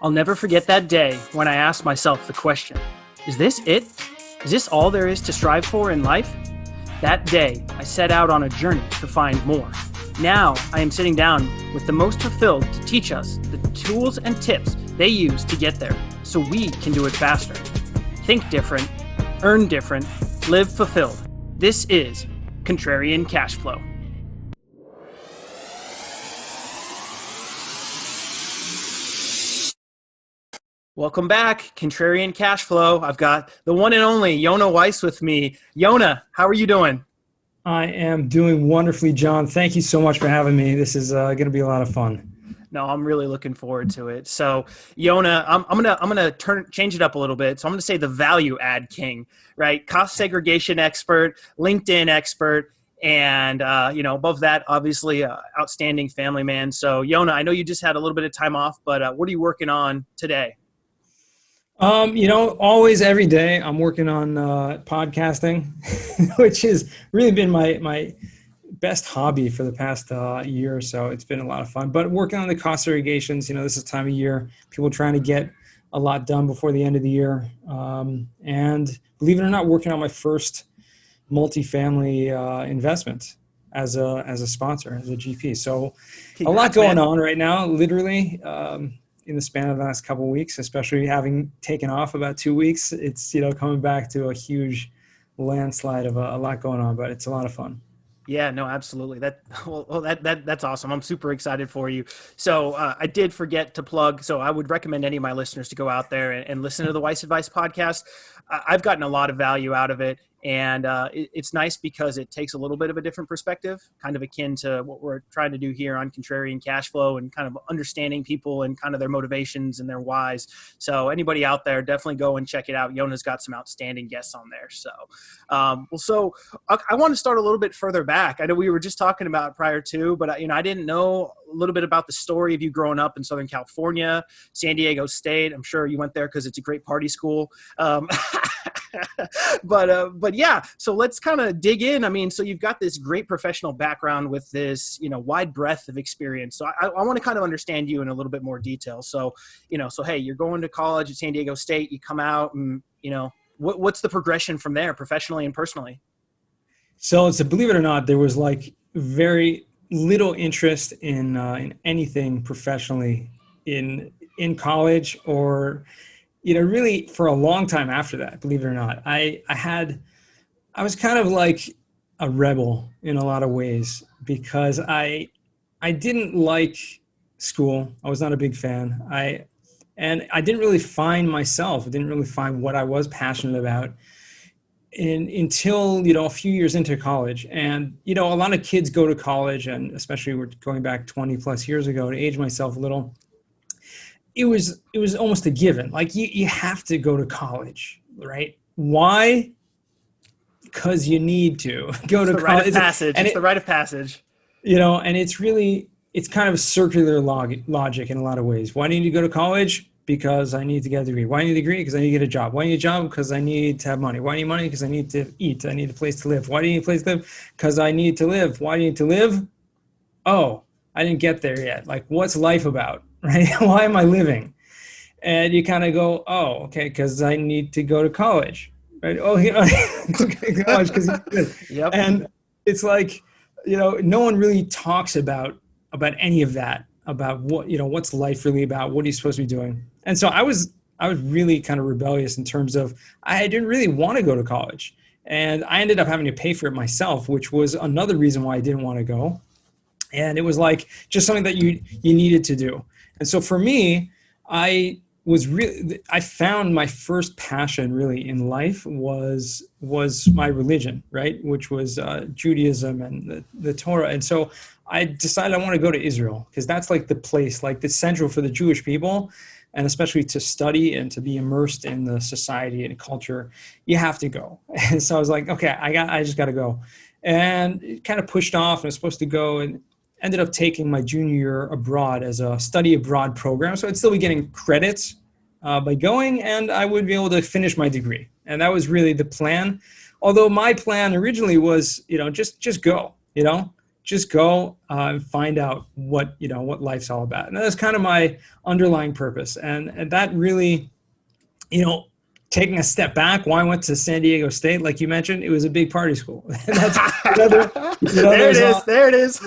I'll never forget that day when I asked myself the question, is this it? Is this all there is to strive for in life? That day, I set out on a journey to find more. Now, I am sitting down with the most fulfilled to teach us the tools and tips they use to get there so we can do it faster. Think different, earn different, live fulfilled. This is Contrarian Cashflow. Welcome back, Contrarian Cashflow. I've got the one and only Yonah Weiss with me. Yonah, how are you doing? I am doing wonderfully, John. Thank you so much for having me. This is going to be a lot of fun. No, I'm really looking forward to it. So, Yonah, I'm gonna change it up a little bit. So I'm gonna say the value add king, right? Cost segregation expert, LinkedIn expert, and above that, obviously, outstanding family man. So, Yonah, I know you just had a little bit of time off, but what are you working on today? Always every day I'm working on podcasting, which has really been my best hobby for the past year or so. It's been a lot of fun, but working on the cost segregations, this is the time of year, people trying to get a lot done before the end of the year. And believe it or not, working on my first multifamily investment as a sponsor, as a GP. So a lot going on right now, literally, in the span of the last couple of weeks, especially having taken off about 2 weeks. It's, coming back to a huge landslide of a lot going on, but it's a lot of fun. Yeah, no, absolutely. That's awesome. I'm super excited for you. So I did forget to plug. So I would recommend any of my listeners to go out there and listen to the Weiss Advice podcast. I've gotten a lot of value out of it. And it's nice because it takes a little bit of a different perspective, kind of akin to what we're trying to do here on Contrarian Cashflow and kind of understanding people and kind of their motivations and their whys. So anybody out there, definitely go and check it out. Yonah's got some outstanding guests on there. So, I want to start a little bit further back. I know we were just talking about it prior to, but I didn't know a little bit about the story of you growing up in Southern California, San Diego State. I'm sure you went there because it's a great party school. But yeah, so let's kind of dig in. I mean, so you've got this great professional background with this, wide breadth of experience. So I want to kind of understand you in a little bit more detail. So, hey, you're going to college at San Diego State, you come out and, what's the progression from there professionally and personally? So believe it or not, there was like very little interest in anything professionally in college or really for a long time after that, believe it or not. I was kind of like a rebel in a lot of ways because I didn't like school. I was not a big fan. And I didn't really find myself. I didn't really find what I was passionate about until, a few years into college. And, a lot of kids go to college, and especially we're going back 20 plus years ago to age myself a little. It was almost a given. Like you have to go to college, right? Why? Because you need to go to college. Rite of passage. It's the rite of passage. And it's kind of circular logic in a lot of ways. Why do you need to go to college? Because I need to get a degree. Why do I need a degree? Because I need to get a job. Why do I need a job? Because I need to have money. Why do I need money? Because I need to eat. I need a place to live. Why do you need a place to live? Because I need to live. Why do you need to live? Oh, I didn't get there yet. Like, what's life about? Right? Why am I living? And you kind of go, oh, okay, because I need to go to college, right? Oh, college because yep. And it's like, no one really talks about any of that, about what, what's life really about? What are you supposed to be doing? And so I was really kind of rebellious in terms of I didn't really want to go to college, and I ended up having to pay for it myself, which was another reason why I didn't want to go. And it was like just something that you needed to do. And so for me, I found my first passion really in life was my religion, right? Which was Judaism and the Torah. And so I decided I want to go to Israel because that's like the place, like the central for the Jewish people, and especially to study and to be immersed in the society and culture, you have to go. And so I was like, okay, I just got to go. And it kind of pushed off, and I was supposed to go, and ended up taking my junior year abroad as a study abroad program. So I'd still be getting credits by going, and I would be able to finish my degree. And that was really the plan. Although my plan originally was, just go, just go and find out what life's all about. And that's kind of my underlying purpose. And that really, taking a step back, why I went to San Diego State, like you mentioned, it was a big party school. And that's another, there it is.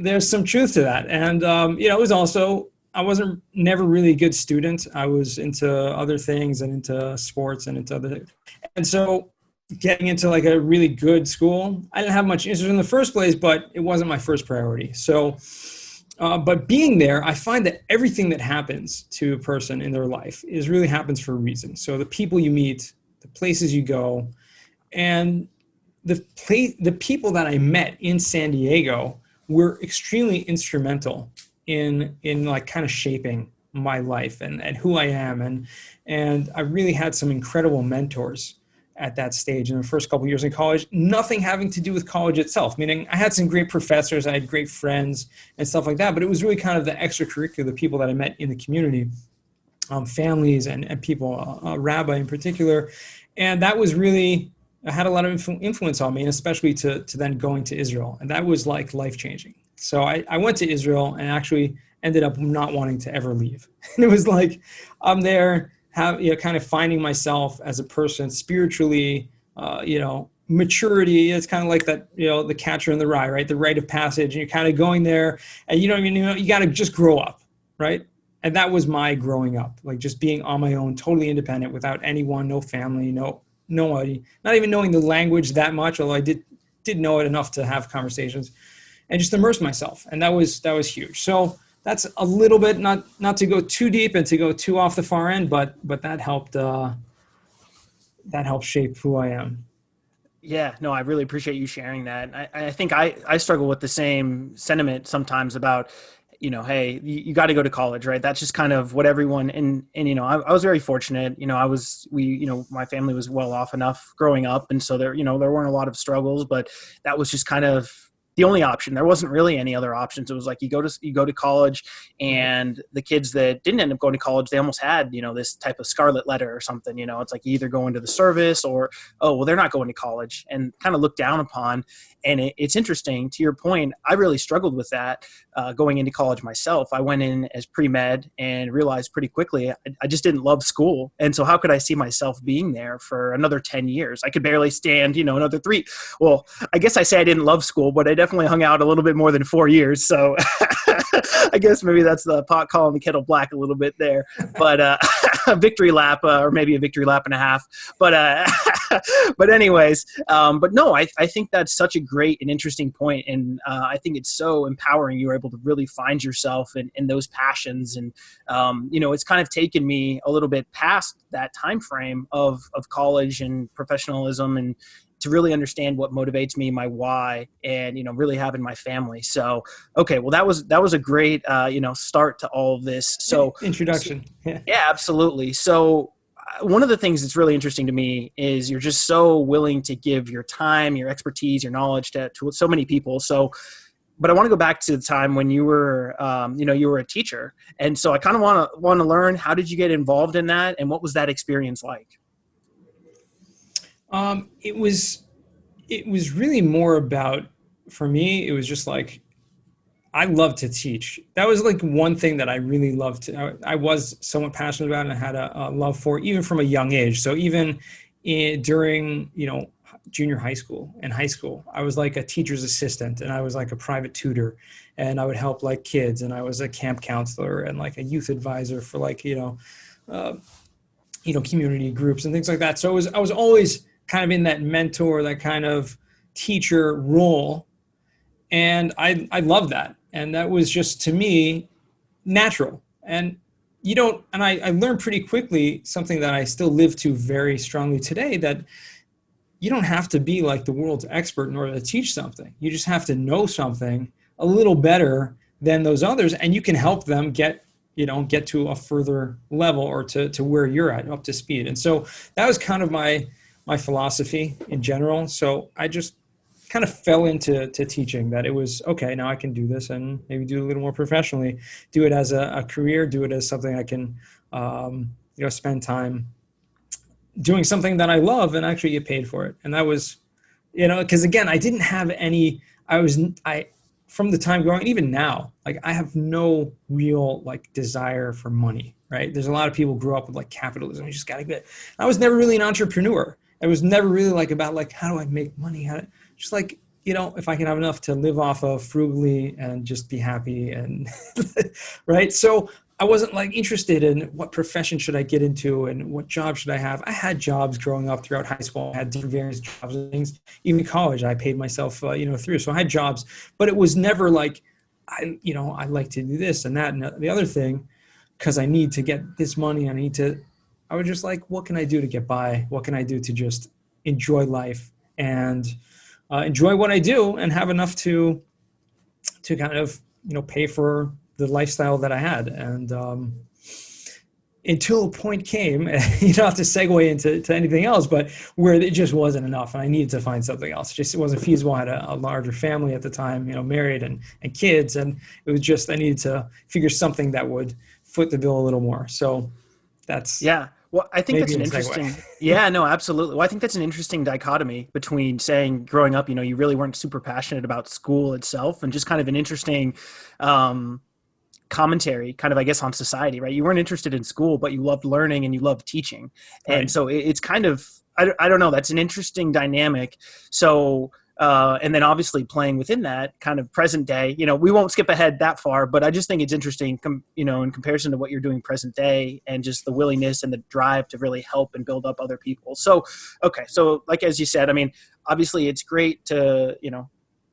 there's some truth to that. And, it was also, I wasn't never really a good student. I was into other things and into sports and into other things. And so getting into like a really good school, I didn't have much interest in the first place, but it wasn't my first priority. So, but being there, I find that everything that happens to a person in their life really happens for a reason. So the people you meet, the places you go, and the people that I met in San Diego were extremely instrumental in like kind of shaping my life and who I am. And I really had some incredible mentors at that stage in the first couple of years in college, nothing having to do with college itself, meaning I had some great professors, I had great friends and stuff like that, but it was really kind of the extracurricular, the people that I met in the community, families and people, a rabbi in particular. And that was really, had a lot of influence on me, and especially to then going to Israel. And that was like life-changing. So I went to Israel and actually ended up not wanting to ever leave. And it was like, I'm there, kind of finding myself as a person spiritually, maturity. It's kind of like that, the Catcher in the Rye, right? The rite of passage. And you're kind of going there and you don't even know, you got to just grow up, right? And that was my growing up, like just being on my own, totally independent, without anyone, no family, nobody, not even knowing the language that much, although I did know it enough to have conversations, and just immerse myself. And that was huge. So that's a little bit, not to go too deep and to go too off the far end, but that helped shape who I am. Yeah, no, I really appreciate you sharing that. I think I struggle with the same sentiment sometimes about, hey, you got to go to college, right? That's just kind of what everyone, and I was very fortunate. My family was well off enough growing up. And so there weren't a lot of struggles, but that was just kind of the only option. There wasn't really any other options. It was like you go to college, and the kids that didn't end up going to college, they almost had, this type of scarlet letter or something. It's like you either go into the service or, oh, well, they're not going to college, and kind of looked down upon. And it's interesting, to your point, I really struggled with that going into college myself. I went in as pre-med and realized pretty quickly I just didn't love school. And so how could I see myself being there for another 10 years? I could barely stand, another 3. Well, I guess I say I didn't love school, but I definitely hung out a little bit more than 4 years. So I guess maybe that's the pot calling the kettle black a little bit there. But a victory lap, or maybe a victory lap and a half. But anyways, but no, I think that's such a great and interesting point. And I think it's so empowering. You were able to really find yourself in those passions. And, it's kind of taken me a little bit past that time frame of college and professionalism, and to really understand what motivates me, my why, and, really having my family. So, okay, well, that was a great, start to all of this. So introduction. Yeah, absolutely. So one of the things that's really interesting to me is you're just so willing to give your time, your expertise, your knowledge to so many people. So, but I want to go back to the time when you were, you were a teacher. And so I kind of want to learn, how did you get involved in that? And what was that experience like? It was really more about, for me, it was just like, I love to teach. That was like one thing that I really loved. I was somewhat passionate about, and I had a love for, even from a young age. So even during, junior high school and high school, I was like a teacher's assistant, and I was like a private tutor, and I would help like kids, and I was a camp counselor and like a youth advisor for like, community groups and things like that. So I was always kind of in that mentor, that kind of teacher role. And I love that. And that was just, to me, natural. And I learned pretty quickly something that I still live to very strongly today, that you don't have to be like the world's expert in order to teach something. You just have to know something a little better than those others, and you can help them get to a further level, or to where you're at, up to speed. And so that was kind of my philosophy in general. So I just kind of fell into teaching, that it was, okay, now I can do this, and maybe do it a little more professionally, do it as a career, do it as something I can, spend time doing something that I love and actually get paid for it. And that was, because again, I didn't have any I from the time growing, even now, like I have no real like desire for money, right? There's a lot of people who grew up with like capitalism. You just got to get, I was never really an entrepreneur. It was never really like about like, how do I make money? Just like, if I can have enough to live off of frugally and just be happy and right. So I wasn't like interested in what profession should I get into and what job should I have. I had jobs growing up throughout high school. I had different various jobs and things. Even college, I paid myself, through. So I had jobs, but it was never like, I like to do this and that and the other thing because I need to get this money. I was just like, what can I do to get by? What can I do to just enjoy life and enjoy what I do and have enough to kind of, pay for the lifestyle that I had. And until a point came, you don't have to segue into anything else, but where it just wasn't enough. And I needed to find something else. It wasn't feasible. I had a larger family at the time, married and kids. And it was just, I needed to figure something that would foot the bill a little more. So that's, yeah. Well, I think that's an interesting, yeah, no, absolutely. Well, I think that's an interesting dichotomy between saying growing up, you really weren't super passionate about school itself and just kind of an interesting, commentary kind of, I guess, on society, right? You weren't interested in school, but you loved learning and you loved teaching. Right. And so it's kind of, I don't know, that's an interesting dynamic. So, and then obviously playing within that kind of present day, we won't skip ahead that far, but I just think it's interesting, in comparison to what you're doing present day and just the willingness and the drive to really help and build up other people. So, okay. So like, as you said, I mean, obviously it's great to,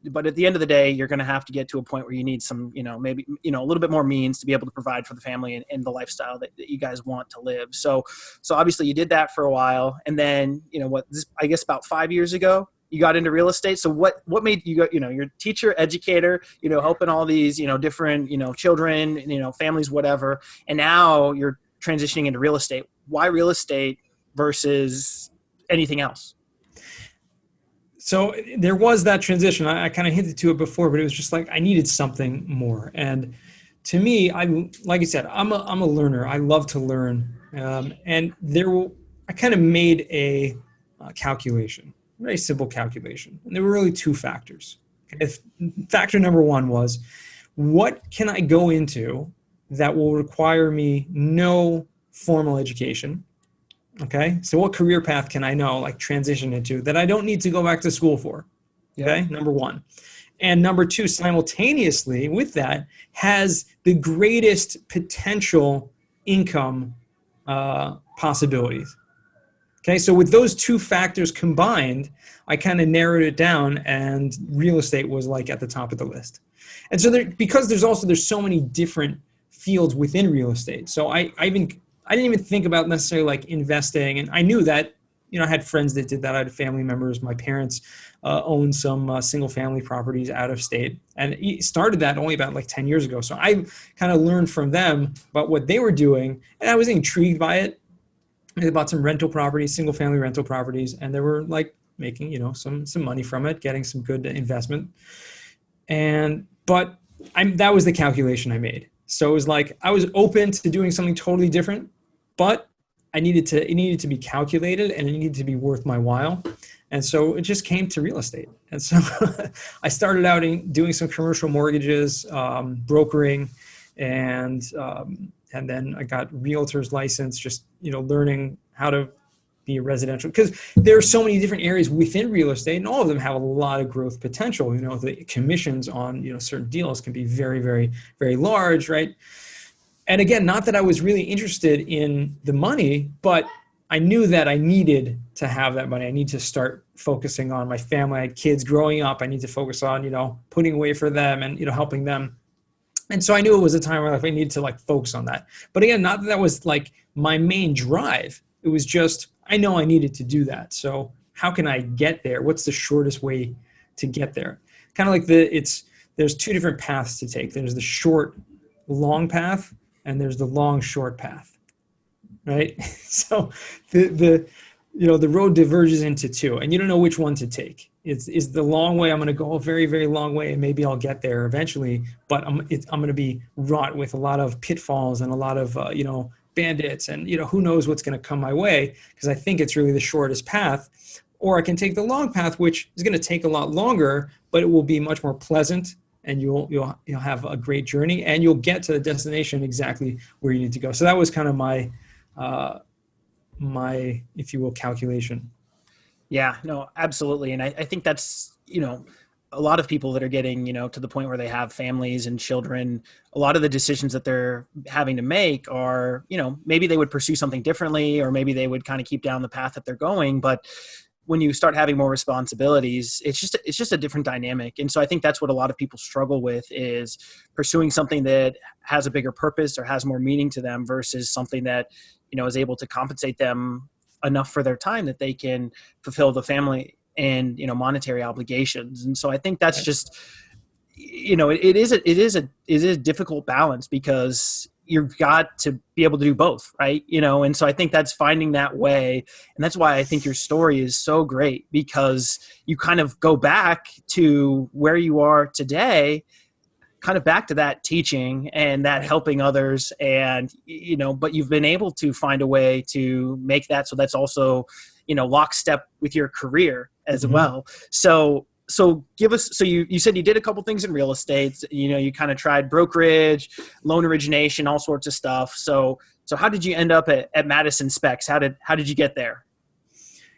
but at the end of the day, you're going to have to get to a point where you need some, maybe, a little bit more means to be able to provide for the family and the lifestyle that you guys want to live. So obviously you did that for a while. And then, I guess about 5 years ago, you got into real estate. So what made you go, you're a teacher, educator, helping all these, different, children, families, whatever. And now you're transitioning into real estate. Why real estate versus anything else? So there was that transition. I kind of hinted to it before, but it was just like I needed something more. And to me, like I said, I'm a learner. I love to learn. And I kind of made a calculation, a very simple calculation. And there were really two factors. Factor number one was, what can I go into that will require me no formal education? Okay. So what career path can I transition into that I don't need to go back to school for? Okay. Yeah. Number one. And number two, simultaneously with that, has the greatest potential income possibilities. Okay. So with those two factors combined, I kind of narrowed it down and real estate was at the top of the list. And so because there's so many different fields within real estate. So I didn't even think about necessarily investing. And I knew that, I had friends that did that. I had family members. My parents owned some single family properties out of state. And he started that only about 10 years ago. So I kind of learned from them about what they were doing. And I was intrigued by it. They bought some rental properties, single family rental properties. And they were making, some money from it, getting some good investment. But that was the calculation I made. So it was I was open to doing something totally different, but it needed to be calculated and it needed to be worth my while. And so it just came to real estate. And so I started out doing some commercial mortgages, brokering, and then I got realtor's license, just, learning how to be a residential, because there are so many different areas within real estate and all of them have a lot of growth potential. The commissions on, certain deals can be very, very, very large, right? And again, not that I was really interested in the money, but I knew that I needed to have that money. I need to start focusing on my family. I had kids growing up. I need to focus on, putting away for them and, helping them. And so I knew it was a time where I needed to focus on that. But again, not that was my main drive. It was just, I know I needed to do that. So how can I get there? What's the shortest way to get there? Kind of there's two different paths to take. There's the short, long path, and there's the long, short path, right? So the road diverges into two, and you don't know which one to take. Is the long way, I'm going to go a very, very long way, and maybe I'll get there eventually, but I'm going to be wrought with a lot of pitfalls and a lot of, bandits and, who knows what's going to come my way, because I think it's really the shortest path. or I can take the long path, which is going to take a lot longer, but it will be much more pleasant, and you'll have a great journey, and you'll get to the destination exactly where you need to go. So that was kind of my if you will, calculation. Yeah, no, absolutely. And I think that's, a lot of people that are getting, to the point where they have families and children, a lot of the decisions that they're having to make are, maybe they would pursue something differently, or maybe they would kind of keep down the path that they're going. But when you start having more responsibilities, it's just a different dynamic. And so I think that's what a lot of people struggle with, is pursuing something that has a bigger purpose or has more meaning to them versus something that, is able to compensate them enough for their time that they can fulfill the family and, monetary obligations. And so I think that's just, it is a difficult balance, because you've got to be able to do both, right? And so I think that's finding that way. And that's why I think your story is so great, because you kind of go back to where you are today, kind of back to that teaching and that helping others. And, but you've been able to find a way to make that so that's also, lockstep with your career as well. So give us, so you said you did a couple things in real estate, you kind of tried brokerage, loan origination, all sorts of stuff. So how did you end up at Madison Specs? How did you get there?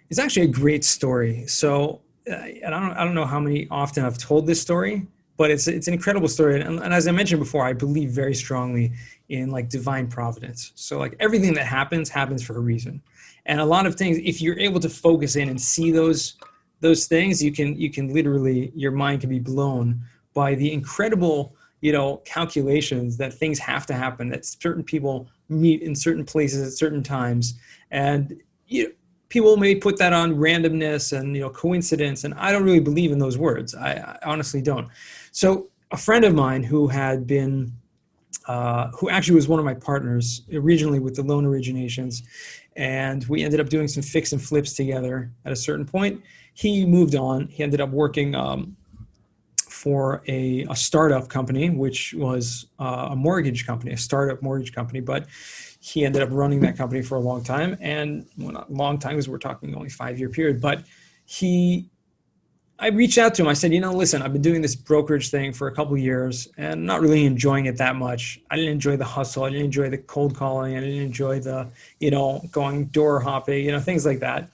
It's actually a great story. So I don't know how many often I've told this story, but it's an incredible story. And as I mentioned before, I believe very strongly in like divine providence. So like everything that happens for a reason. And a lot of things, if you're able to focus in and see those things, you can literally, your mind can be blown by the incredible, calculations that things have to happen, that certain people meet in certain places at certain times. And people may put that on randomness and, coincidence. And I don't really believe in those words. I honestly don't. So a friend of mine who had been, who actually was one of my partners originally with the loan originations, and we ended up doing some fix and flips together at a certain point. He moved on. He ended up working for a startup company, which was a mortgage company, a startup mortgage company. But he ended up running that company for a long time. And well, not long time, because we're talking only 5-year period. But I reached out to him. I said, listen, I've been doing this brokerage thing for a couple of years and not really enjoying it that much. I didn't enjoy the hustle. I didn't enjoy the cold calling. I didn't enjoy the, going door hopping, things like that.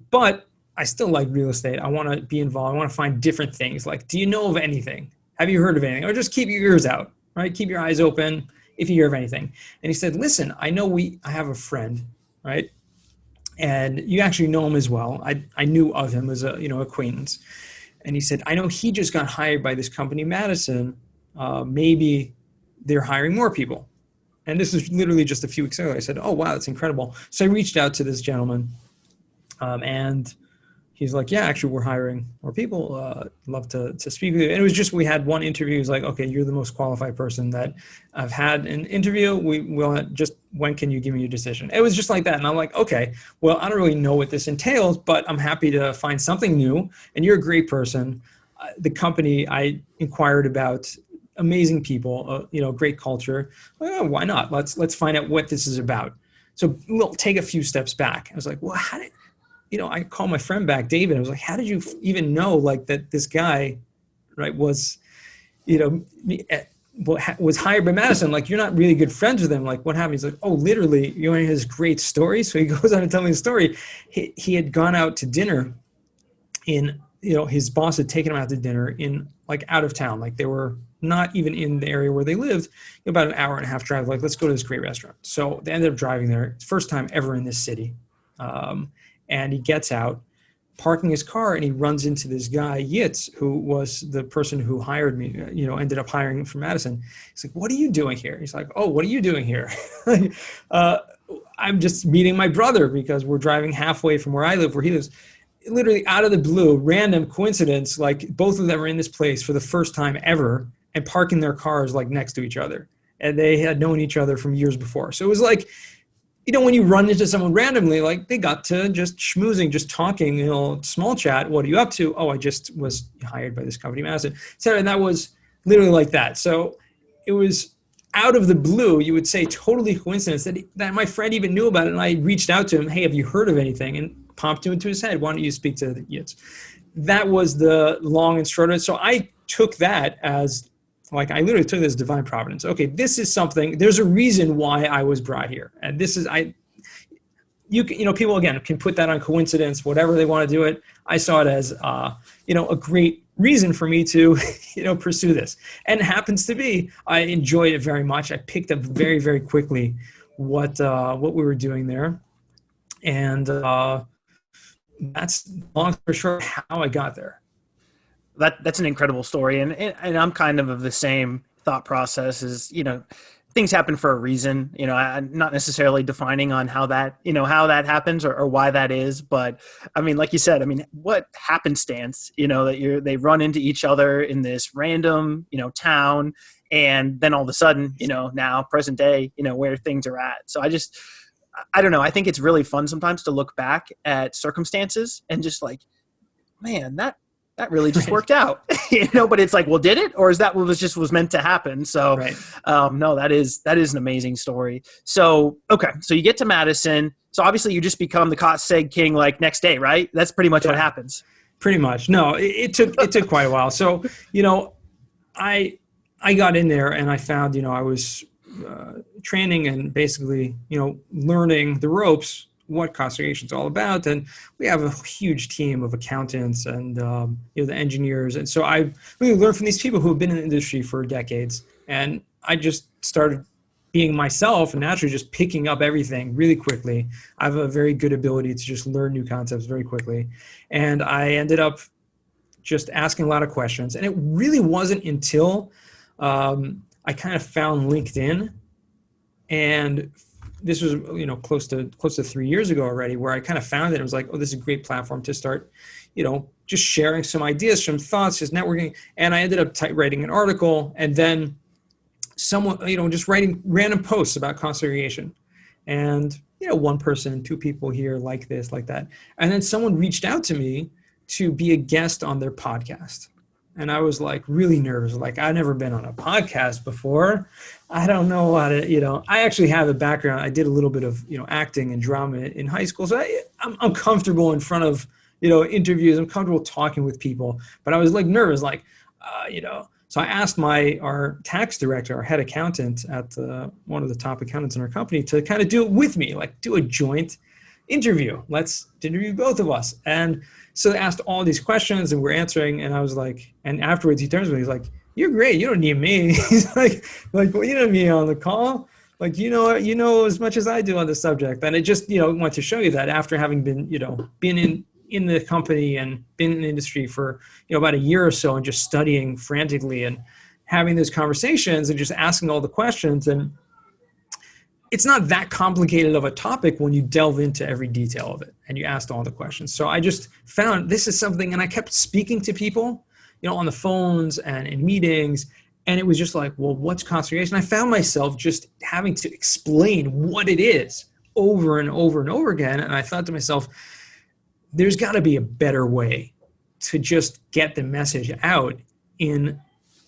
But I still like real estate. I want to be involved. I want to find different things. Like, do you know of anything? Have you heard of anything? Or just keep your ears out, right? Keep your eyes open if you hear of anything. And he said, listen, I have a friend, right? And you actually know him as well. I knew of him as a acquaintance. And he said, I know he just got hired by this company, Madison. Maybe they're hiring more people. And this was literally just a few weeks ago. I said, oh, wow, that's incredible. So I reached out to this gentleman, and he's like, yeah, actually, we're hiring more people. Love to speak with you. And it was just, we had one interview. He's like, okay, you're the most qualified person that I've had an interview. When can you give me your decision? It was just like that. And I'm like, okay, well, I don't really know what this entails, but I'm happy to find something new. And you're a great person. The company I inquired about, amazing people, great culture. Well, why not? Let's find out what this is about. So we'll take a few steps back. I was like, well, I called my friend back, David. I was like, how did you even know like that this guy, right, was hired by Madison? Like, you're not really good friends with him. Like, what happened? He's like, oh, literally, his great story. So he goes on and tells me the story. He had gone out to dinner his boss had taken him out to dinner in like out of town. Like, they were not even in the area where they lived, about an hour and a half drive. Like, let's go to this great restaurant. So they ended up driving there. First time ever in this city. And he gets out, parking his car, and he runs into this guy, Yitz, who was the person who hired me, ended up hiring him from Madison. He's like, what are you doing here? He's like, oh, what are you doing here? I'm just meeting my brother because we're driving halfway from where I live, where he lives. Literally out of the blue, random coincidence, like both of them are in this place for the first time ever and parking their cars like next to each other. And they had known each other from years before. So it was like, when you run into someone randomly, like they got to just schmoozing, just talking, small chat. What are you up to? Oh, I just was hired by this company, Madison. So, and that was literally like that. So it was out of the blue, you would say totally coincidence that my friend even knew about it. And I reached out to him, hey, have you heard of anything? And popped into his head. Why don't you speak to the Yits? That was the long and short of it. So I took that as like, I literally took this as divine providence. Okay, this is something, there's a reason why I was brought here. And this is, people again can put that on coincidence, whatever they want to do it. I saw it as, a great reason for me to, pursue this. And it happens to be, I enjoyed it very much. I picked up very, very quickly what we were doing there. And that's long story short how I got there. That's an incredible story. And I'm kind of the same thought process as, things happen for a reason, I'm not necessarily defining on how that happens or why that is. But I mean, like you said, what happenstance, that they run into each other in this random, town. And then all of a sudden, now present day, where things are at. So I don't know. I think it's really fun sometimes to look back at circumstances and just like, man, that really just worked out, but it's like, well, did it? Or is that what was meant to happen? So, right. No, that is an amazing story. So, okay. So you get to Madison. So obviously you just become the Cot Seg King, like next day, right? That's pretty much what happens. Pretty much. No, it took quite a while. So, I got in there and I found, I was training and basically, learning the ropes, what cost segregation is all about. And we have a huge team of accountants and, the engineers. And so I really learned from these people who have been in the industry for decades. And I just started being myself and naturally just picking up everything really quickly. I have a very good ability to just learn new concepts very quickly. And I ended up just asking a lot of questions. And it really wasn't until I kind of found LinkedIn, and this was, close to 3 years ago already, where I kind of found it. It was like, oh, this is a great platform to start, just sharing some ideas, some thoughts, just networking. And I ended up writing an article, and then someone, just writing random posts about cost segregation. And, one person, two people here, like this, like that. And then someone reached out to me to be a guest on their podcast. And I was like really nervous. Like, I've never been on a podcast before. I don't know how to, I actually have a background. I did a little bit of, acting and drama in high school. So I'm comfortable in front of, interviews. I'm comfortable talking with people. But I was like nervous, So I asked our tax director, our head accountant at one of the top accountants in our company, to kind of do it with me, like do a joint interview. Let's interview both of us. And so they asked all these questions and we're answering. And I was like, and afterwards he turns to me, he's like, "You're great. You don't need me." He's like, well, you don't need me on the call. Like, you know as much as I do on the subject. And it just, want to show you that after having been, been in the company and been in the industry for, about a year or so and just studying frantically and having those conversations and just asking all the questions. And it's not that complicated of a topic when you delve into every detail of it and you asked all the questions. So I just found this is something, and I kept speaking to people, on the phones and in meetings. And it was just like, well, what's cost segregation? I found myself just having to explain what it is over and over and over again. And I thought to myself, there's got to be a better way to just get the message out in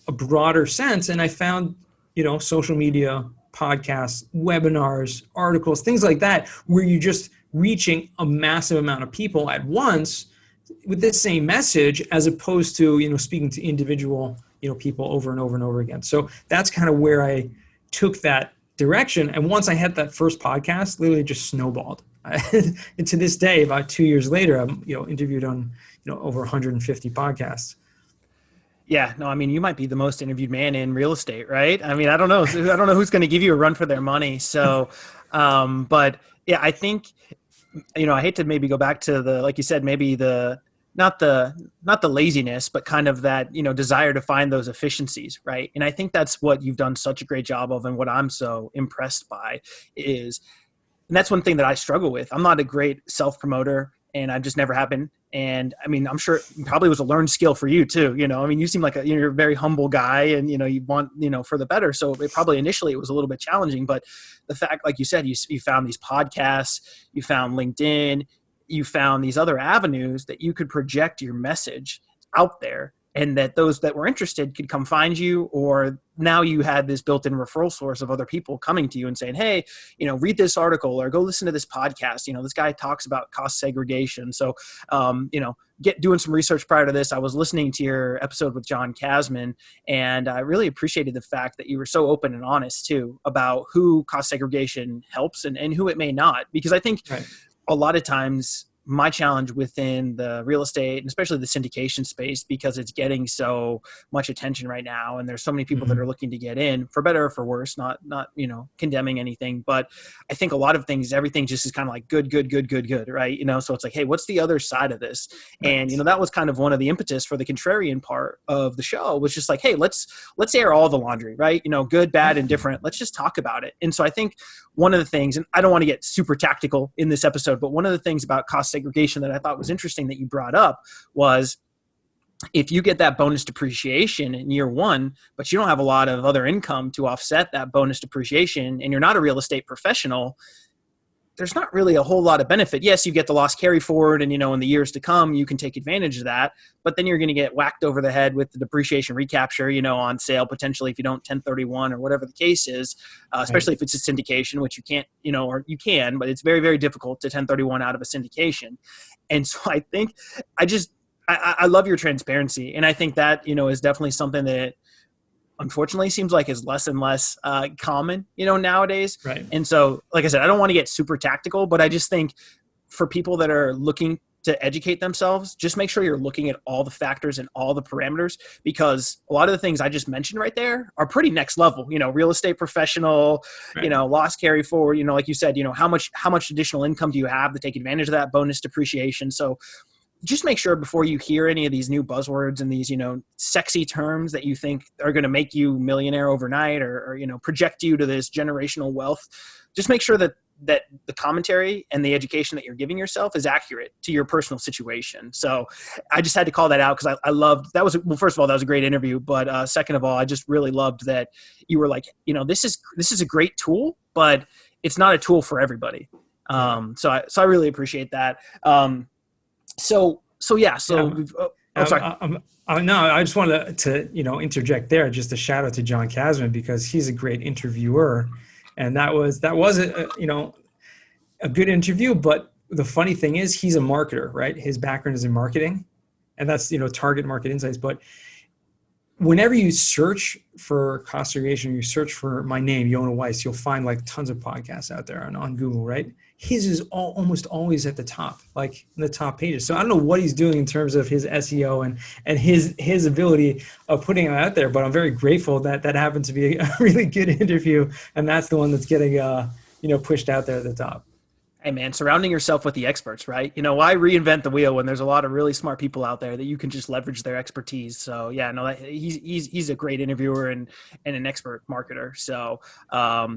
a broader sense. And I found, social media, podcasts, webinars, articles, things like that, where you're just reaching a massive amount of people at once with the same message, as opposed to, speaking to individual, people over and over and over again. So that's kind of where I took that direction. And once I had that first podcast, literally just snowballed. And to this day, about 2 years later, I'm, interviewed on, over 150 podcasts. Yeah, no, you might be the most interviewed man in real estate, right? I don't know who's going to give you a run for their money. So, but yeah, I think, I hate to maybe go back to like you said, maybe not the laziness, but kind of that, desire to find those efficiencies. Right. And I think that's what you've done such a great job of. And what I'm so impressed by is, and that's one thing that I struggle with. I'm not a great self-promoter, and I just never have been. And I'm sure it probably was a learned skill for you too. You seem like you're a very humble guy, and, you want, for the better. So it probably initially it was a little bit challenging, but the fact, like you said, you found these podcasts, you found LinkedIn, you found these other avenues that you could project your message out there. and that those that were interested could come find you, or now you had this built-in referral source of other people coming to you and saying, hey, read this article or go listen to this podcast. This guy talks about cost segregation. So, doing some research prior to this, I was listening to your episode with John Kasman, and I really appreciated the fact that you were so open and honest too about who cost segregation helps and who it may not, because I think a lot of times my challenge within the real estate and especially the syndication space, because it's getting so much attention right now, and there's so many people that are looking to get in, for better or for worse, not condemning anything, but I think a lot of things, everything just is kind of like good, right? So it's like, hey, what's the other side of this? And that was kind of one of the impetus for the contrarian part of the show, was just like, hey, let's air all the laundry, right? Good, bad, and different. Let's just talk about it. And so I think one of the things, and I don't want to get super tactical in this episode, but one of the things about cost segregation that I thought was interesting that you brought up was, if you get that bonus depreciation in year one, but you don't have a lot of other income to offset that bonus depreciation, and you're not a real estate professional, there's not really a whole lot of benefit. Yes, you get the loss carry forward, and in the years to come, you can take advantage of that, but then you're going to get whacked over the head with the depreciation recapture, on sale potentially if you don't 1031 or whatever the case is, especially if it's a syndication, which you can't, or you can, but it's very, very difficult to 1031 out of a syndication. And so I think I love your transparency. And I think that, is definitely something that unfortunately seems like is less and less common, nowadays. Right. And so, like I said, I don't want to get super tactical, but I just think for people that are looking to educate themselves, just make sure you're looking at all the factors and all the parameters, because a lot of the things I just mentioned right there are pretty next level, real estate professional, loss carry forward, like you said, how much additional income do you have to take advantage of that bonus depreciation? So just make sure before you hear any of these new buzzwords and these, sexy terms that you think are going to make you millionaire overnight or project you to this generational wealth, just make sure that the commentary and the education that you're giving yourself is accurate to your personal situation. So I just had to call that out, because I loved that. Well, first of all, that was a great interview, but second of all, I just really loved that you were like, this is a great tool, but it's not a tool for everybody. So I really appreciate that. So yeah. So I'm sorry. No, I just wanted to interject there. Just a shout out to John Kasman, because he's a great interviewer, and that was a good interview. But the funny thing is, he's a marketer, right? His background is in marketing, and that's target market insights. But whenever you search for cost segregation, you search for my name, Yonah Weiss, you'll find like tons of podcasts out there on Google, right? His is almost always at the top, like in the top pages. So I don't know what he's doing in terms of his SEO and his ability of putting it out there, but I'm very grateful that happened to be a really good interview, and that's the one that's getting pushed out there at the top. Hey man, surrounding yourself with the experts, right? Why reinvent the wheel when there's a lot of really smart people out there that you can just leverage their expertise? So yeah, no, he's a great interviewer and an expert marketer. So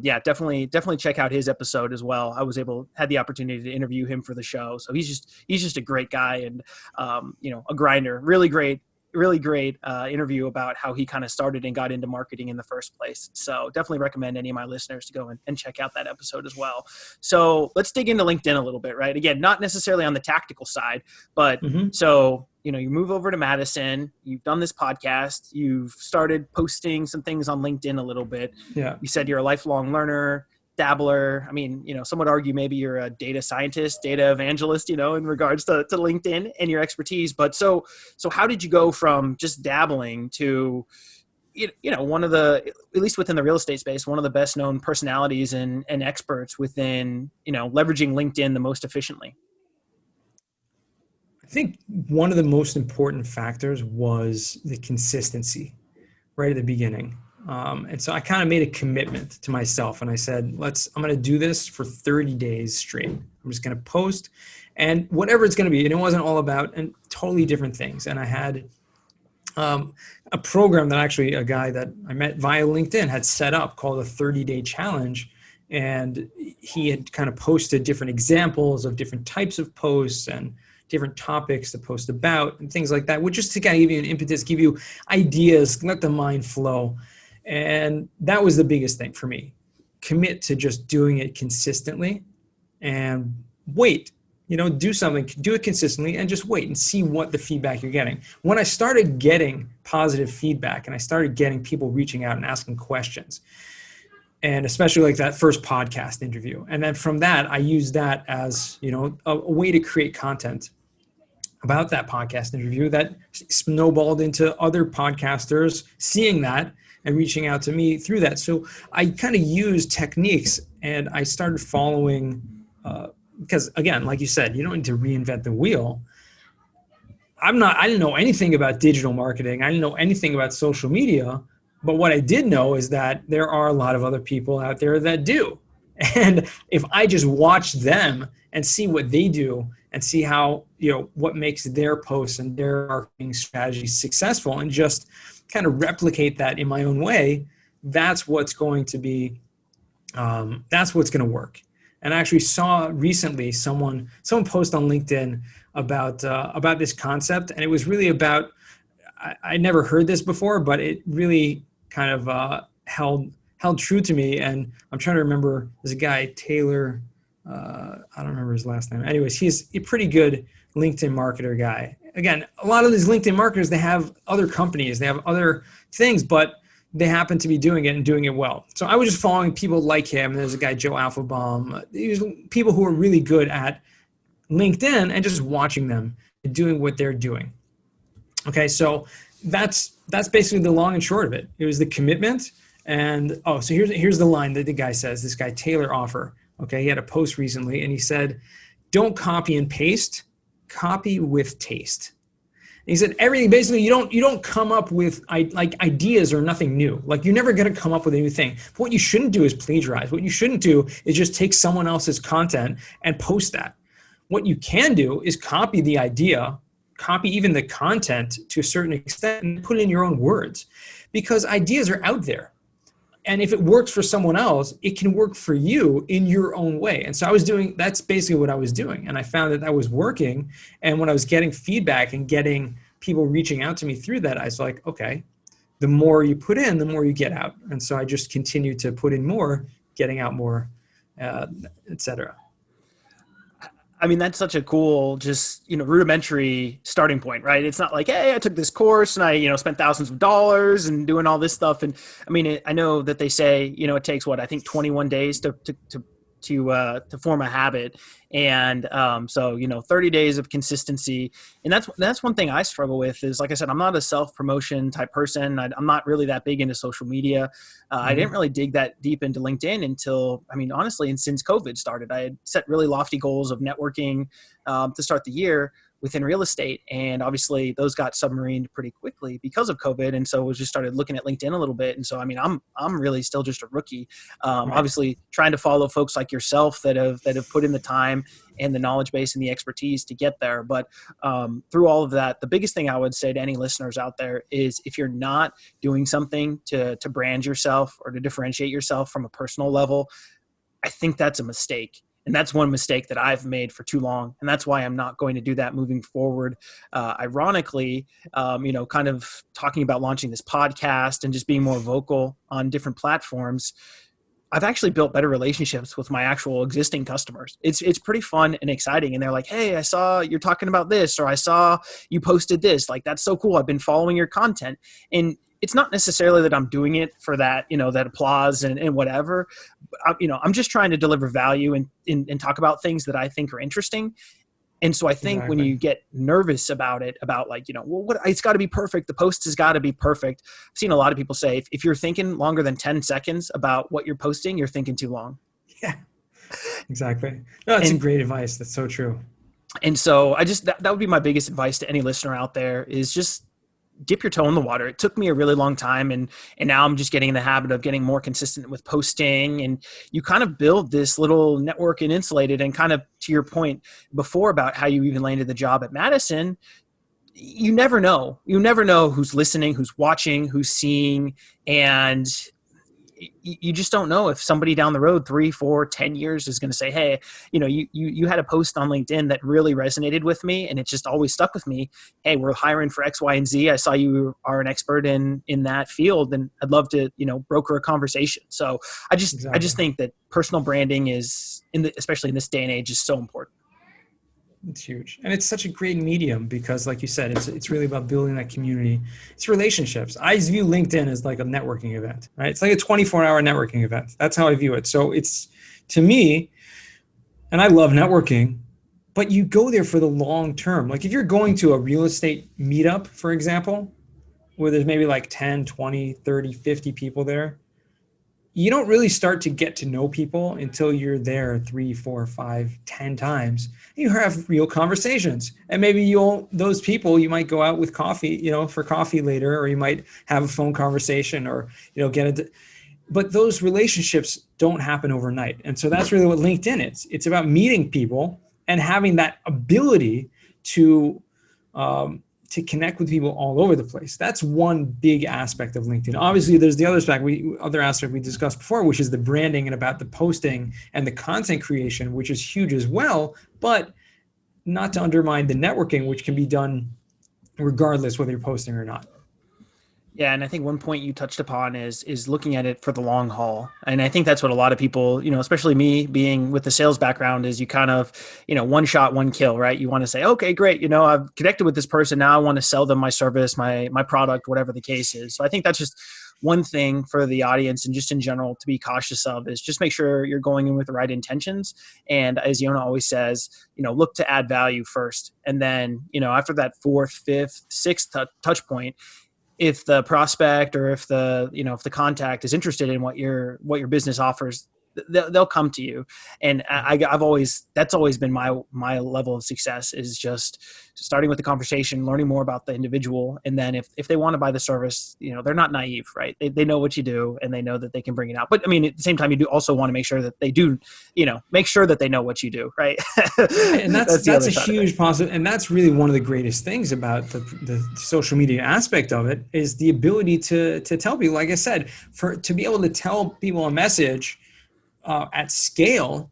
yeah, definitely check out his episode as well. I had the opportunity to interview him for the show. So he's just a great guy, and a grinder. Really great interview about how he kind of started and got into marketing in the first place. So definitely recommend any of my listeners to go and check out that episode as well. So let's dig into LinkedIn a little bit, right? Again, not necessarily on the tactical side, but so, you move over to Madison, you've done this podcast, you've started posting some things on LinkedIn a little bit. Yeah. You said you're a lifelong learner, dabbler. I mean, some would argue maybe you're a data scientist, data evangelist, in regards to LinkedIn and your expertise. But so how did you go from just dabbling to, one of the, at least within the real estate space, one of the best known personalities and experts within, leveraging LinkedIn the most efficiently? I think one of the most important factors was the consistency right at the beginning. And so I kind of made a commitment to myself, and I said, I'm going to do this for 30 days straight. I'm just going to post, and whatever it's going to be. And it wasn't all about and totally different things. And I had a program that actually a guy that I met via LinkedIn had set up called a 30-day challenge. And he had kind of posted different examples of different types of posts and different topics to post about and things like that, which just to kind of give you an impetus, give you ideas, let the mind flow. And that was the biggest thing for me. Commit to just doing it consistently and wait, do something, do it consistently, and just wait and see what the feedback you're getting. When I started getting positive feedback and I started getting people reaching out and asking questions, and especially like that first podcast interview, and then from that, I used that as, a way to create content about that podcast interview that snowballed into other podcasters seeing that and reaching out to me through that. So I kind of used techniques, and I started following, because again, like you said, you don't need to reinvent the wheel. I didn't know anything about digital marketing. I didn't know anything about social media, but what I did know is that there are a lot of other people out there that do. And if I just watch them and see what they do and see how, what makes their posts and their marketing strategies successful, and just kind of replicate that in my own way, that's what's going to be, that's what's going to work. And I actually saw recently someone post on LinkedIn about this concept, and it was really about, I never heard this before, but it really kind of held true to me. And I'm trying to remember, there's a guy, Taylor, I don't remember his last name. Anyways, he's a pretty good LinkedIn marketer guy. Again, a lot of these LinkedIn marketers, they have other companies, they have other things, but they happen to be doing it and doing it well. So I was just following people like him. There's a guy, Joe Alphabaum. These people who are really good at LinkedIn, and just watching them doing what they're doing. Okay, so that's basically the long and short of it. It was the commitment. And so here's the line that the guy says, this guy Taylor Offer. Okay, he had a post recently, and he said, "Don't copy and paste, copy with taste." And he said everything, basically, you don't come up with ideas or nothing new. Like, you're never going to come up with a new thing. But what you shouldn't do is plagiarize. What you shouldn't do is just take someone else's content and post that. What you can do is copy the idea, copy even the content to a certain extent, and put it in your own words, because ideas are out there. And if it works for someone else, it can work for you in your own way. And so that's basically what I was doing. And I found that was working. And when I was getting feedback and getting people reaching out to me through that, I was like, okay, the more you put in, the more you get out. And so I just continued to put in more, getting out more, et cetera. I mean, that's such a cool, just, rudimentary starting point, right? It's not like, hey, I took this course and I, spent thousands of dollars and doing all this stuff. And I mean, I know that they say, it takes 21 days to form a habit. And so 30 days of consistency. And that's one thing I struggle with is, like I said, I'm not a self-promotion type person. I'm not really that big into social media. I didn't really dig that deep into LinkedIn until, honestly, and since COVID started. I had set really lofty goals of networking to start the year within real estate. And obviously those got submarined pretty quickly because of COVID. And so we just started looking at LinkedIn a little bit. And so, I'm really still just a rookie, right. Obviously trying to follow folks like yourself that have put in the time and the knowledge base and the expertise to get there. But through all of that, the biggest thing I would say to any listeners out there is, if you're not doing something to brand yourself or to differentiate yourself from a personal level, I think that's a mistake. And that's one mistake that I've made for too long. And that's why I'm not going to do that moving forward. Ironically, kind of talking about launching this podcast and just being more vocal on different platforms, I've actually built better relationships with my actual existing customers. It's pretty fun and exciting. And they're like, hey, I saw you're talking about this, or I saw you posted this. Like, that's so cool. I've been following your content. And it's not necessarily that I'm doing it for that, that applause and whatever. I'm just trying to deliver value and talk about things that I think are interesting. And so I think when you get nervous about it, about it's got to be perfect. The post has got to be perfect. I've seen a lot of people say, if you're thinking longer than 10 seconds about what you're posting, you're thinking too long. Yeah, exactly. No, that's great advice. That's so true. And so that would be my biggest advice to any listener out there, is just dip your toe in the water. It took me a really long time. And now I'm just getting in the habit of getting more consistent with posting. And you kind of build this little network and insulated. And kind of to your point before about how you even landed the job at Madison, you never know. You never know who's listening, who's watching, who's seeing. And you just don't know if somebody down the road 3, 4, 10 years is going to say, hey, you had a post on LinkedIn that really resonated with me, and it just always stuck with me. Hey, we're hiring for X, Y, and Z. I saw you are an expert in that field, and I'd love to, broker a conversation. So I just think that personal branding is, especially in this day and age, is so important. It's huge. And it's such a great medium because, like you said, it's really about building that community. It's relationships. I view LinkedIn as like a networking event, right? It's like a 24-hour networking event. That's how I view it. So it's, to me, and I love networking, but you go there for the long term. Like if you're going to a real estate meetup, for example, where there's maybe like 10, 20, 30, 50 people there, you don't really start to get to know people until you're there 3, 4, 5, 10 times. You have real conversations, and maybe those people you might go out with coffee, for coffee later, or you might have a phone conversation, or but those relationships don't happen overnight. And so that's really what LinkedIn is. It's about meeting people and having that ability to connect with people all over the place. That's one big aspect of LinkedIn. Obviously, there's the other aspect we discussed before, which is the branding and about the posting and the content creation, which is huge as well, but not to undermine the networking, which can be done regardless whether you're posting or not. Yeah, and I think one point you touched upon is looking at it for the long haul. And I think that's what a lot of people, especially me being with the sales background, is you kind of, one shot, one kill, right? You want to say, okay, great. I've connected with this person. Now I want to sell them my service, my product, whatever the case is. So I think that's just one thing for the audience and just in general to be cautious of, is just make sure you're going in with the right intentions. And as Yonah always says, look to add value first. And then, after that 4th, 5th, 6th touch point, if the prospect or if the contact is interested in what your business offers, they'll come to you. And that's always been my level of success, is just starting with the conversation, learning more about the individual. And then if they want to buy the service, they're not naive, right? They know what you do and they know that they can bring it out. But I mean, at the same time, you do also want to make sure that they do, make sure that they know what you do, right? And that's a huge positive. And that's really one of the greatest things about the social media aspect of it, is the ability to tell people, like I said, to be able to tell people a message at scale,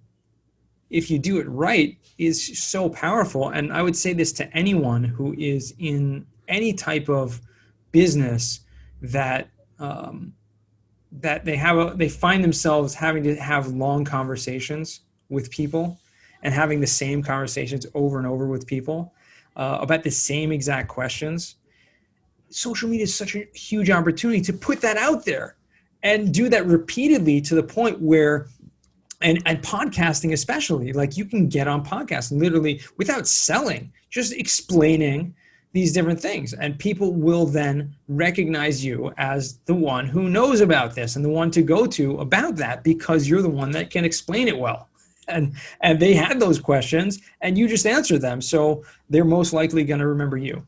if you do it right, is so powerful. And I would say this to anyone who is in any type of business that they find themselves having to have long conversations with people and having the same conversations over and over with people about the same exact questions. Social media is such a huge opportunity to put that out there and do that repeatedly, to the point where, and podcasting especially, like you can get on podcasts literally without selling, just explaining these different things. And people will then recognize you as the one who knows about this and the one to go to about that, because you're the one that can explain it well. And they had those questions and you just answered them. So they're most likely going to remember you.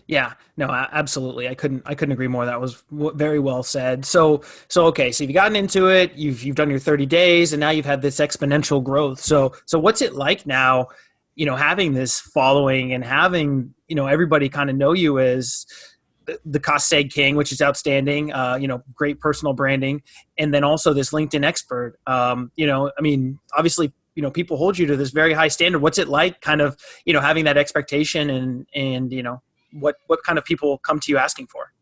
Yeah, no, absolutely. I couldn't agree more. That was very well said. So okay. So you've gotten into it, you've done your 30 days, and now you've had this exponential growth. So what's it like now, having this following and having, everybody kind of know you as the cost seg king, which is outstanding, great personal branding. And then also this LinkedIn expert, obviously, people hold you to this very high standard. What's it like kind of, having that expectation and what kind of people come to you asking for?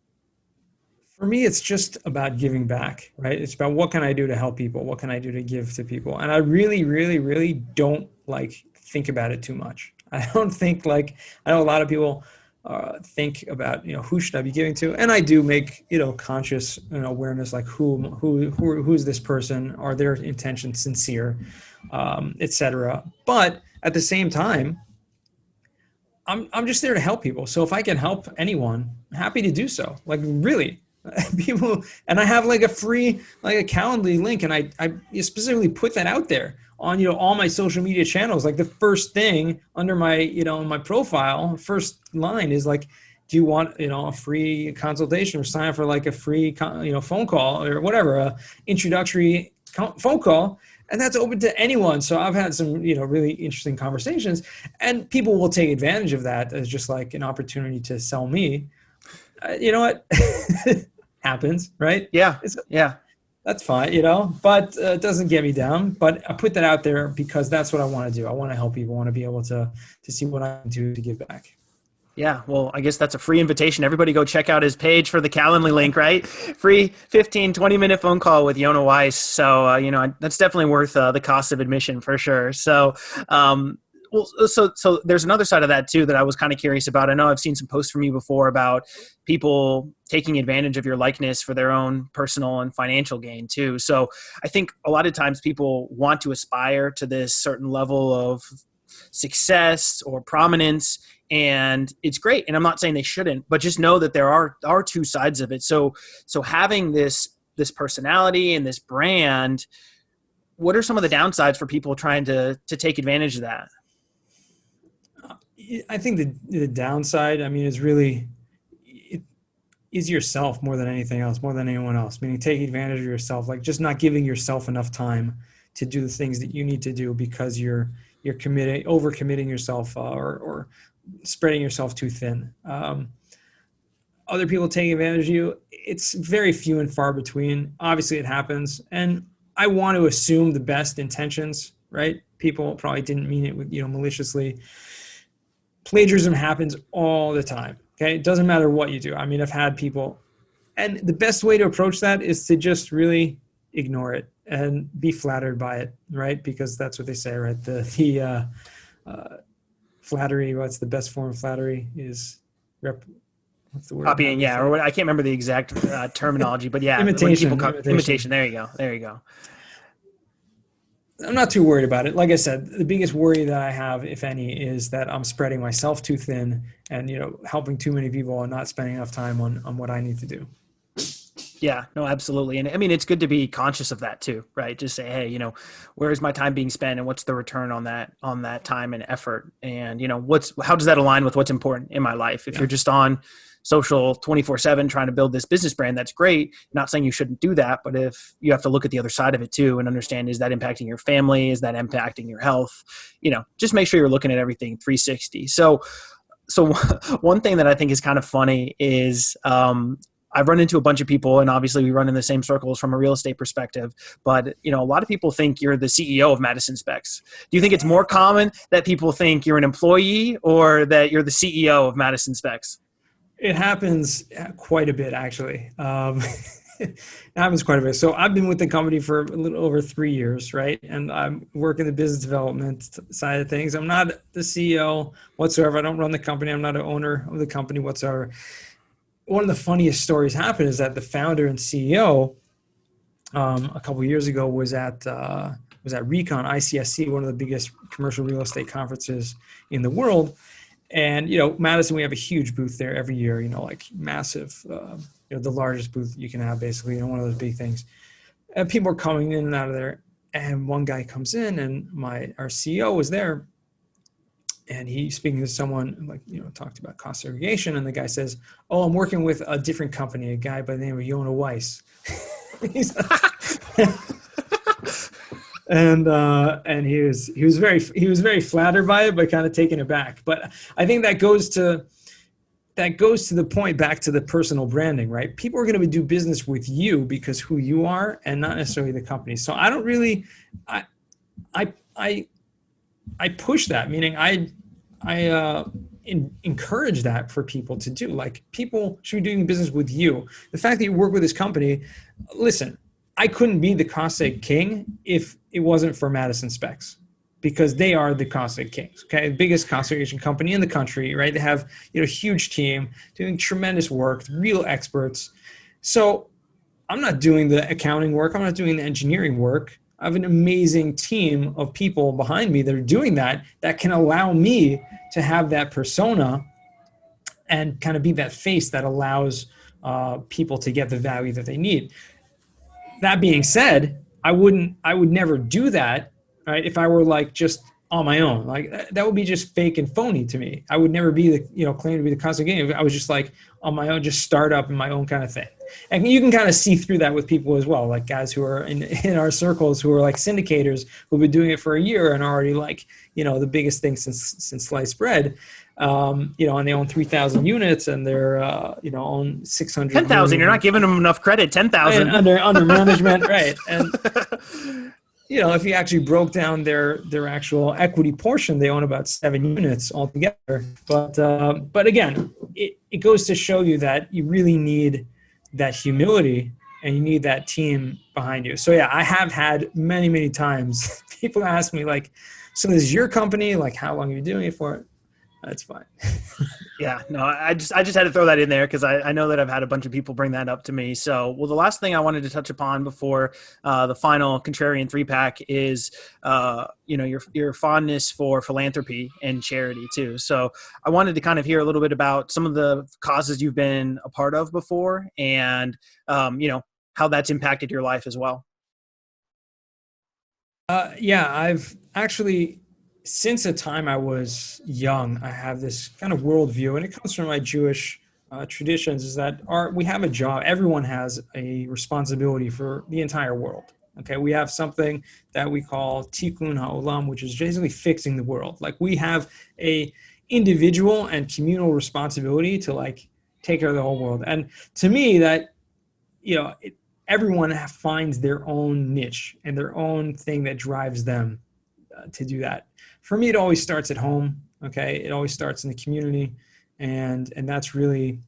For me, it's just about giving back, right? It's about what can I do to help people? What can I do to give to people? And I really, really, really don't think about it too much. I don't think I know a lot of people think about, who should I be giving to? And I do make, conscious awareness, like who's this person? Are their intentions sincere, et cetera. But at the same time, I'm just there to help people. So if I can help anyone, I'm happy to do so. Really, people, and I have a free, a Calendly link. And I specifically put that out there on, all my social media channels. The first thing under my, my profile, first line is do you want, a free consultation, or sign up for a free, phone call or whatever, introductory phone call. And that's open to anyone. So I've had some, really interesting conversations, and people will take advantage of that as just an opportunity to sell me. You know what? Happens, right? Yeah. That's fine, but it doesn't get me down. But I put that out there because that's what I want to do. I want to help people. I want to be able to see what I can do to give back. Yeah, well, I guess that's a free invitation. Everybody go check out his page for the Calendly link, right? Free 15, 20-minute phone call with Yonah Weiss. So, that's definitely worth the cost of admission for sure. So Well, so there's another side of that too that I was kind of curious about. I know I've seen some posts from you before about people taking advantage of your likeness for their own personal and financial gain too. So I think a lot of times people want to aspire to this certain level of success or prominence, and it's great. And I'm not saying they shouldn't, but just know that there are two sides of it. So having this personality and this brand, what are some of the downsides for people trying to take advantage of that? I think the downside, I mean, is really is yourself more than anything else, more than anyone else. Meaning taking advantage of yourself, like just not giving yourself enough time to do the things that you need to do because you're overcommitting yourself or spreading yourself too thin. Other people taking advantage of you, it's very few and far between. Obviously it happens. And I want to assume the best intentions, right? People probably didn't mean it with, maliciously. Plagiarism happens all the time. Okay. It doesn't matter what you do. I mean, I've had people, and the best way to approach that is to just really ignore it and be flattered by it, right? Because that's what they say, right? The flattery, what's the best form of flattery is what's the word? Copying, yeah, or I can't remember the exact terminology, but yeah, imitation. There you go. I'm not too worried about it. Like I said, the biggest worry that I have, if any, is that I'm spreading myself too thin and, helping too many people and not spending enough time on what I need to do. Yeah, no, absolutely. And I mean, it's good to be conscious of that too, right? Just say, hey, where is my time being spent and what's the return on that time and effort? And, how does that align with what's important in my life? If you're just on social 24/7 trying to build this business brand, that's great. Not saying you shouldn't do that, but if you have to look at the other side of it too and understand, is that impacting your family? Is that impacting your health? Just make sure you're looking at everything 360. So one thing that I think is kind of funny is, I've run into a bunch of people, and obviously we run in the same circles from a real estate perspective, but a lot of people think you're the CEO of Madison Specs. Do you think it's more common that people think you're an employee or that you're the CEO of Madison Specs? It happens quite a bit, actually. It happens quite a bit. So I've been with the company for a little over 3 years, right? And I'm working the business development side of things. I'm not the CEO whatsoever. I don't run the company. I'm not an owner of the company whatsoever. One of the funniest stories happened is that the founder and CEO a couple of years ago was at Recon ICSC, one of the biggest commercial real estate conferences in the world. And, Madison, we have a huge booth there every year, like massive, the largest booth you can have, basically, one of those big things. And people are coming in and out of there. And one guy comes in, and our CEO was there. And he's speaking to someone, talked about cost segregation. And the guy says, "Oh, I'm working with a different company, a guy by the name of Yonah Weiss." And he was very flattered by it, but kind of taken aback. But I think that goes to the point, back to the personal branding, right? People are going to do business with you because who you are, and not necessarily the company. So I don't really, I push that, meaning I encourage that for people to do. Like, people should be doing business with you. The fact that you work with this company, listen, I couldn't be the cost seg king if it wasn't for Madison Specs, because they are the cost seg kings. Okay, the biggest cost segregation company in the country, right? They have a huge team doing tremendous work, real experts. So I'm not doing the accounting work. I'm not doing the engineering work. I have an amazing team of people behind me that are doing that can allow me to have that persona and kind of be that face that allows people to get the value that they need. That being said, I would never do that, right? If I were like just on my own, like that would be just fake and phony to me. I would never be claim to be the constant game. I was just like on my own, just start up in my own kind of thing. And you can kind of see through that with people as well, like guys who are in our circles who are like syndicators who've been doing it for a year and already like, the biggest thing since sliced bread, and they own 3,000 units and they're, own 600. 10,000. You're not giving them enough credit. 10,000 under management. Right. And, if you actually broke down their actual equity portion, they own about 7 units altogether. But again, it goes to show you that you really need that humility and you need that team behind you. So yeah, I have had many, many times people ask me like, so this is your company? Like, how long are you doing it for? That's fine. Yeah, no, I just had to throw that in there because I know that I've had a bunch of people bring that up to me. So, well, the last thing I wanted to touch upon before the final Contrarian 3-pack is, your fondness for philanthropy and charity too. So, I wanted to kind of hear a little bit about some of the causes you've been a part of before, and how that's impacted your life as well. Yeah, I've actually, since the time I was young, I have this kind of worldview, and it comes from my Jewish traditions, is that we have a job. Everyone has a responsibility for the entire world. Okay, we have something that we call tikkun ha'olam, which is basically fixing the world. Like we have a individual and communal responsibility to like take care of the whole world. And to me, that everyone finds their own niche and their own thing that drives them to do that. For me, it always starts at home. Okay, it always starts in the community, and that's really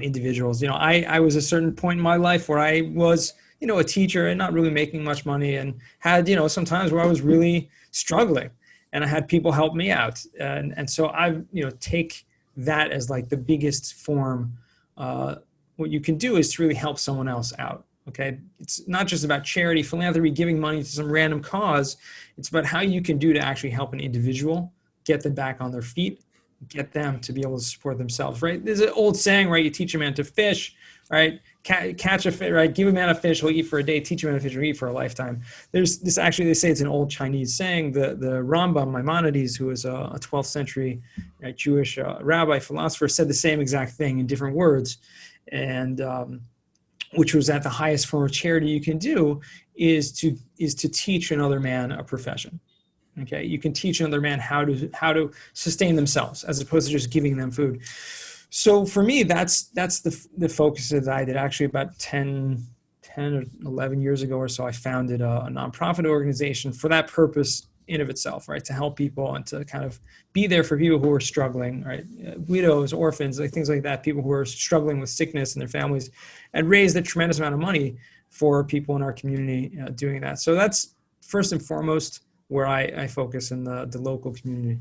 individuals. I was a certain point in my life where I was a teacher and not really making much money, and had some times where I was really struggling, and I had people help me out, and so I take that as like the biggest form. What you can do is to really help someone else out. Okay, it's not just about charity, philanthropy, giving money to some random cause. It's about how you can do to actually help an individual get them back on their feet, get them to be able to support themselves. Right? There's an old saying, right? You teach a man to fish, right? Catch a fish, right? Give a man a fish, he'll eat for a day. Teach a man a fish, he'll eat for a lifetime. There's this, actually, they say it's an old Chinese saying. The Rambam Maimonides, who was a 12th century Jewish rabbi, philosopher, said the same exact thing in different words. And which was that the highest form of charity you can do is to teach another man a profession. Okay, you can teach another man how to sustain themselves as opposed to just giving them food. So for me, that's the focus that I did. Actually, about 10 or 11 years ago or so, I founded a nonprofit organization for that purpose in of itself, right? To help people and to kind of be there for people who are struggling, right? Widows, orphans, like things like that, people who are struggling with sickness in their families, and raise a tremendous amount of money for people in our community doing that. So that's first and foremost where I focus in the local community.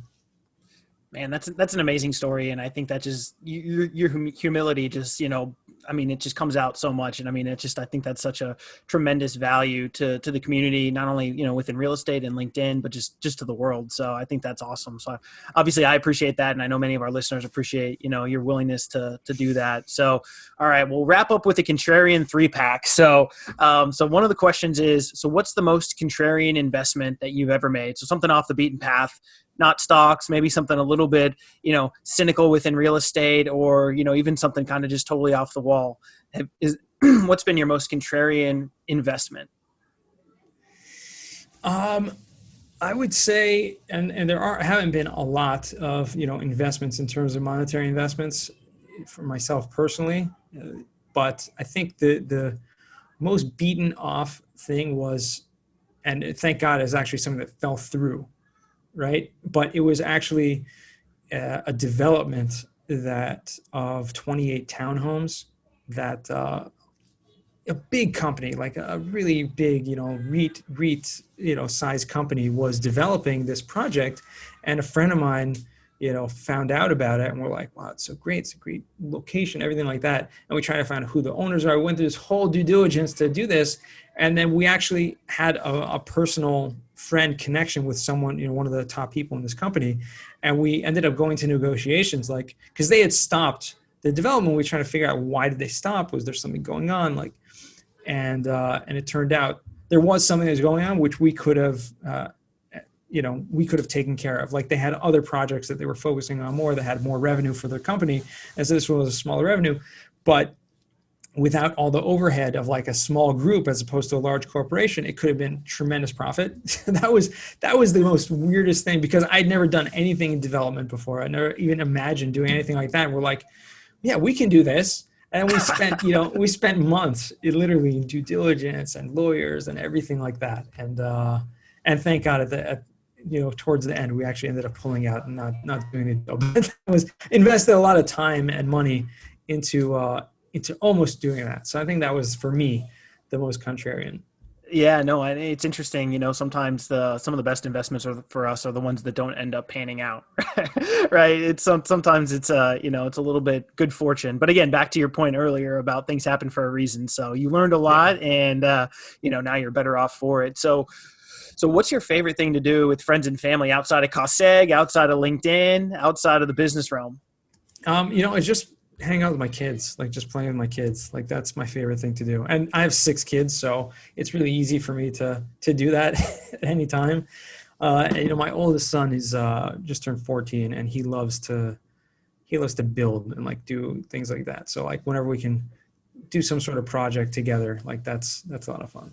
Man, that's an amazing story, and I think that just your humility just it just comes out so much, and I think that's such a tremendous value to the community, not only within real estate and LinkedIn, but just to the world. So I think that's awesome. So obviously I appreciate that, and I know many of our listeners appreciate your willingness to do that. So all right, we'll wrap up with a contrarian 3-pack. So one of the questions is, so what's the most contrarian investment that you've ever made? So something off the beaten path. Not stocks, maybe something a little bit, cynical within real estate, or, even something kind of just totally off the wall. What's been your most contrarian investment? I would say, and there haven't been a lot of, investments in terms of monetary investments for myself personally. But I think the most beaten off thing was, and thank God, is actually something that fell through. Right. But it was actually a development of 28 townhomes that a big company, like a really big, REIT, size company was developing this project. And a friend of mine, found out about it, and we're like, wow, it's so great. It's a great location, everything like that. And we tried to find out who the owners are. We went through this whole due diligence to do this. And then we actually had a personal friend connection with someone, one of the top people in this company. And we ended up going to negotiations, because they had stopped the development. We were trying to figure out, why did they stop? Was there something going on? And it turned out there was something that was going on, which we could have, taken care of. Like, they had other projects that they were focusing on more, that had more revenue for their company, as this was a smaller revenue, but without all the overhead of like a small group as opposed to a large corporation, it could have been tremendous profit. That was the most weirdest thing, because I'd never done anything in development before. I never even imagined doing anything like that. And we're like, yeah, we can do this. And we spent, we spent months literally in due diligence and lawyers and everything like that. And thank God towards the end, we actually ended up pulling out and not doing it. But that was invested a lot of time and money into into almost doing that. So I think that was, for me, the most contrarian. Yeah, no, it's interesting. Sometimes some of the best investments for us are the ones that don't end up panning out, right? Sometimes it's it's a little bit good fortune. But again, back to your point earlier about things happen for a reason. So you learned a lot, and now you're better off for it. So what's your favorite thing to do with friends and family outside of COSEG, outside of LinkedIn, outside of the business realm? I just hang out with my kids, like just playing with my kids. Like that's my favorite thing to do. And I have 6 kids, so it's really easy for me to do that at any time. My oldest son is just turned 14, and he loves to build and like do things like that. So like whenever we can do some sort of project together, like that's a lot of fun.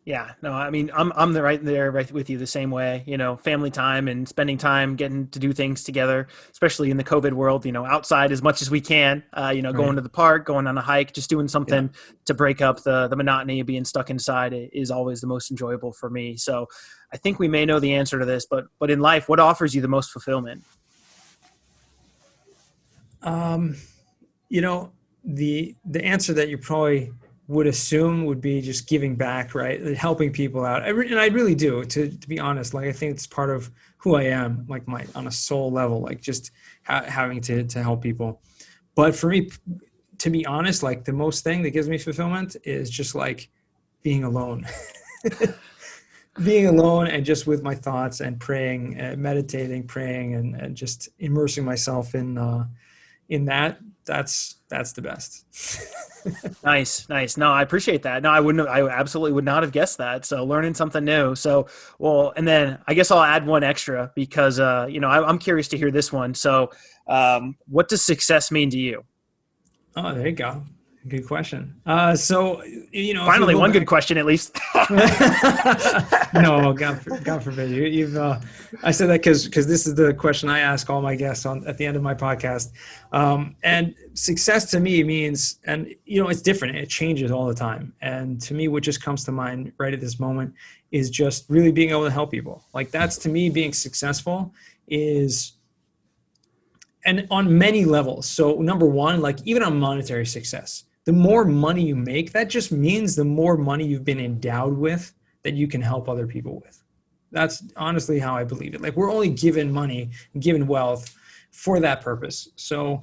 Yeah, no, I mean, I'm right there with you the same way, family time and spending time getting to do things together, especially in the COVID world, outside as much as we can, going to the park, going on a hike, just doing something to break up the monotony of being stuck inside is always the most enjoyable for me. So I think we may know the answer to this, but in life, what offers you the most fulfillment? The answer that you probably would assume would be just giving back, right? Helping people out. And I really do, to be honest. Like, I think it's part of who I am, like on a soul level, like just having to help people. But for me, to be honest, like the most thing that gives me fulfillment is just like being alone. Being alone and just with my thoughts and praying, meditating, praying, and just immersing myself in that. That's the best. Nice. No, I appreciate that. No, I absolutely would not have guessed that. So learning something new. So, well, and then I guess I'll add one extra because, I'm curious to hear this one. So, what does success mean to you? Oh, there you go. Good question. Finally, one good question at least. No, God forbid. I said that because this is the question I ask all my guests at the end of my podcast. And success to me means, and it's different. It changes all the time. And to me, what just comes to mind right at this moment is just really being able to help people. Like that's, to me, being successful is, and on many levels. So number one, like even on monetary success, the more money you make, that just means the more money you've been endowed with that you can help other people with. That's honestly how I believe it. Like we're only given money, given wealth for that purpose. So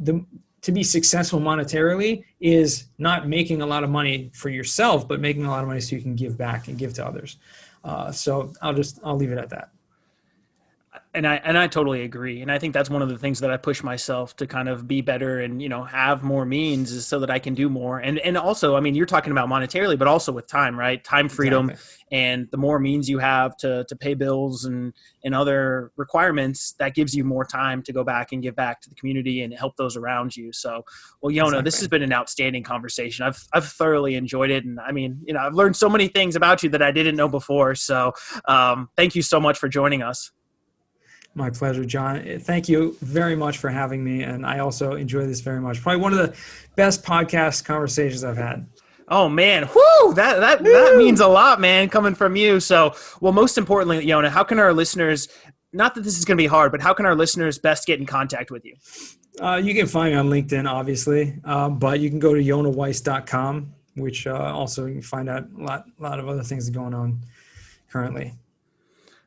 to be successful monetarily is not making a lot of money for yourself, but making a lot of money so you can give back and give to others. So I'll leave it at that. And I totally agree. And I think that's one of the things that I push myself to kind of be better and, have more means is so that I can do more. And also, I mean, you're talking about monetarily, but also with time, right? Time freedom. Exactly. And the more means you have to pay bills and other requirements, that gives you more time to go back and give back to the community and help those around you. So, well, Yonah, exactly. This has been an outstanding conversation. I've thoroughly enjoyed it. And I mean, I've learned so many things about you that I didn't know before. So thank you so much for joining us. My pleasure, John. Thank you very much for having me. And I also enjoy this very much. Probably one of the best podcast conversations I've had. Oh man. Whoo! That means a lot, man, coming from you. So, well, most importantly, Yonah, how can our listeners, not that this is going to be hard, but how can our listeners best get in contact with you? You can find me on LinkedIn, obviously, but you can go to yonaHweiss.com, which also you can find out a lot of other things going on currently.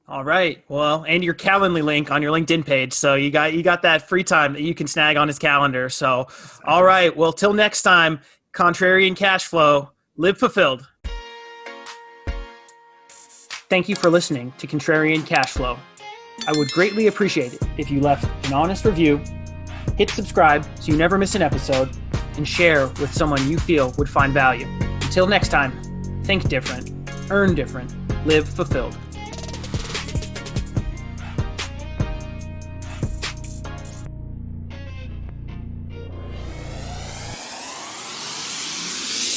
All right. Well, and your Calendly link on your LinkedIn page. So you got that free time that you can snag on his calendar. So, all right. Well, till next time, Contrarian Cashflow, live fulfilled. Thank you for listening to Contrarian Cashflow. I would greatly appreciate it if you left an honest review, hit subscribe so you never miss an episode, and share with someone you feel would find value. Until next time, think different, earn different, live fulfilled.